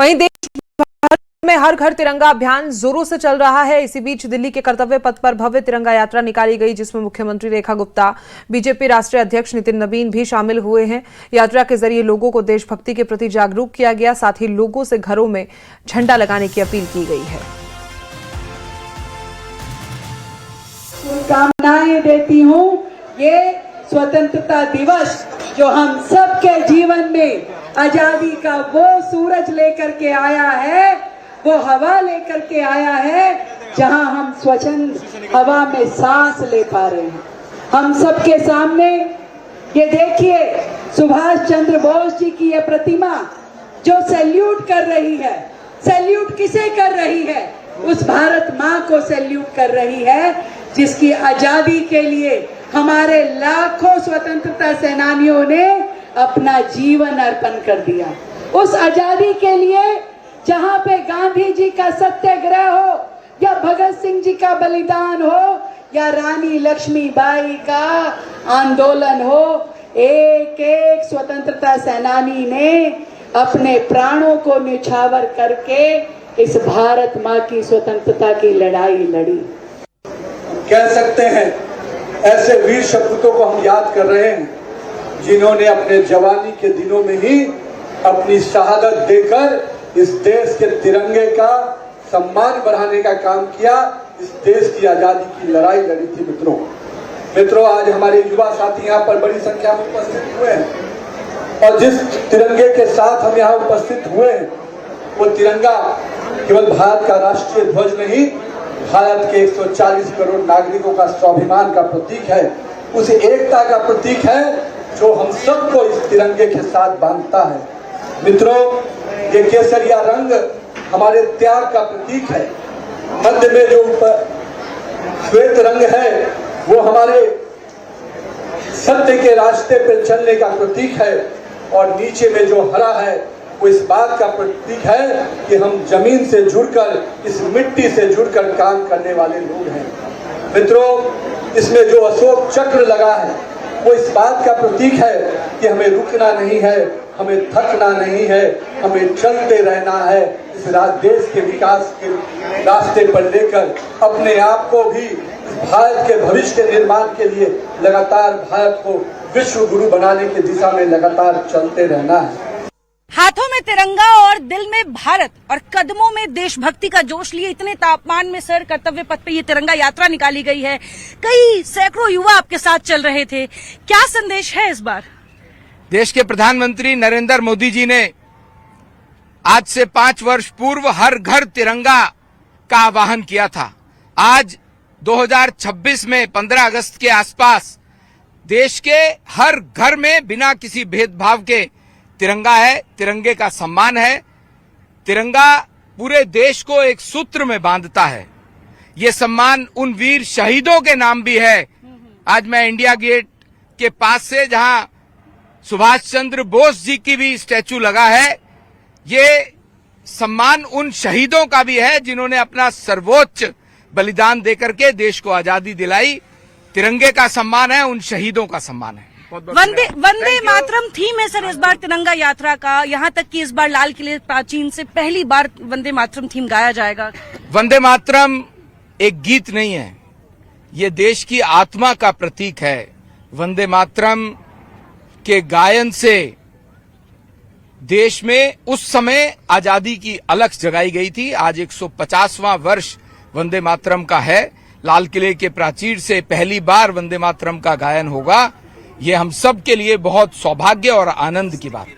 वहीं देश भर में हर घर तिरंगा अभियान जोरों से चल रहा है। इसी बीच दिल्ली के कर्तव्य पथ पर भव्य तिरंगा यात्रा निकाली गई, जिसमें मुख्यमंत्री रेखा गुप्ता, बीजेपी राष्ट्रीय अध्यक्ष नितिन नवीन भी शामिल हुए हैं। यात्रा के जरिए लोगों को देशभक्ति के प्रति जागरूक किया गया, साथ ही लोगों से घरों में झंडा लगाने की अपील की गई है। शुभकामनाएं देती हूँ। ये स्वतंत्रता दिवस जो हम सबके जीवन में आजादी का वो सूरज लेकर के आया है, वो हवा लेकर के आया है, जहां हम स्वच्छंद हवा में सांस ले पा रहे हैं। हम सबके सामने ये देखिए, सुभाष चंद्र बोस जी की ये प्रतिमा जो सैल्यूट कर रही है। सैल्यूट किसे कर रही है? उस भारत माँ को सैल्यूट कर रही है, जिसकी आजादी के लिए हमारे लाखों स्वतंत्रता सेनानियों ने अपना जीवन अर्पण कर दिया। उस आजादी के लिए जहां पे गांधी जी का सत्याग्रह हो, या भगत सिंह जी का बलिदान हो, या रानी लक्ष्मीबाई का आंदोलन हो, एक एक स्वतंत्रता सेनानी ने अपने प्राणों को न्यौछावर करके इस भारत माँ की स्वतंत्रता की लड़ाई लड़ी। कह सकते हैं ऐसे वीर शपूतों को हम याद कर रहे हैं, जिन्होंने अपने जवानी के दिनों में ही अपनी शहादत देकर इस देश के तिरंगे का सम्मान बढ़ाने का काम किया, इस देश की आजादी की लड़ाई लड़ी थी। मित्रों, आज हमारे युवा साथी यहाँ पर बड़ी संख्या में उपस्थित हुए हैं, और जिस तिरंगे के साथ हम यहाँ उपस्थित हुए हैं, वो तिरंगा केवल भारत का राष्ट्रीय ध्वज नहीं, भारत के 140 करोड़ नागरिकों का स्वाभिमान का प्रतीक है। उस एकता का प्रतीक है जो हम सबको इस तिरंगे के साथ बांधता है। मित्रों, ये केसरिया रंग हमारे त्याग का प्रतीक है। मध्य में जो श्वेत रंग है वो हमारे सत्य के रास्ते पर चलने का प्रतीक है, और नीचे में जो हरा है वो इस बात का प्रतीक है कि हम जमीन से जुड़कर, इस मिट्टी से जुड़कर काम करने वाले लोग हैं। मित्रों, इसमें जो अशोक चक्र लगा है वो इस बात का प्रतीक है कि हमें रुकना नहीं है, हमें थकना नहीं है, हमें चलते रहना है। इस देश के विकास के रास्ते पर लेकर अपने आप को भी भारत के भविष्य के निर्माण के लिए लगातार भारत को विश्व गुरु बनाने की दिशा में लगातार चलते रहना है। हाथों में तिरंगा और दिल में भारत और कदमों में देशभक्ति का जोश लिए इतने तापमान में सर कर्तव्य पथ पे ये तिरंगा यात्रा निकाली गई है। कई सैकड़ों युवा आपके साथ चल रहे थे, क्या संदेश है इस बार? देश के प्रधानमंत्री नरेंद्र मोदी जी ने आज से 5 वर्ष पूर्व हर घर तिरंगा का आह्वान किया था। आज 2026 में 15 अगस्त के आसपास देश के हर घर में बिना किसी भेदभाव के तिरंगा है, तिरंगे का सम्मान है। तिरंगा पूरे देश को एक सूत्र में बांधता है। ये सम्मान उन वीर शहीदों के नाम भी है। आज मैं इंडिया गेट के पास से, जहां सुभाष चंद्र बोस जी की भी स्टैचू लगा है, ये सम्मान उन शहीदों का भी है जिन्होंने अपना सर्वोच्च बलिदान देकर के देश को आजादी दिलाई। तिरंगे का सम्मान है, उन शहीदों का सम्मान है। वंदे मातरम थीम है सर इस बार तिरंगा यात्रा का, यहाँ तक कि इस बार लाल किले प्राचीन से पहली बार वंदे मातरम थीम गाया जाएगा। वंदे मातरम एक गीत नहीं है, ये देश की आत्मा का प्रतीक है। वंदे मातरम के गायन से देश में उस समय आजादी की अलख जगाई गई थी। आज 150वां वर्ष वंदे मातरम का है। लाल किले के प्राचीर से पहली बार वंदे मातरम का गायन होगा। ये हम सब के लिए बहुत सौभाग्य और आनंद की बात है।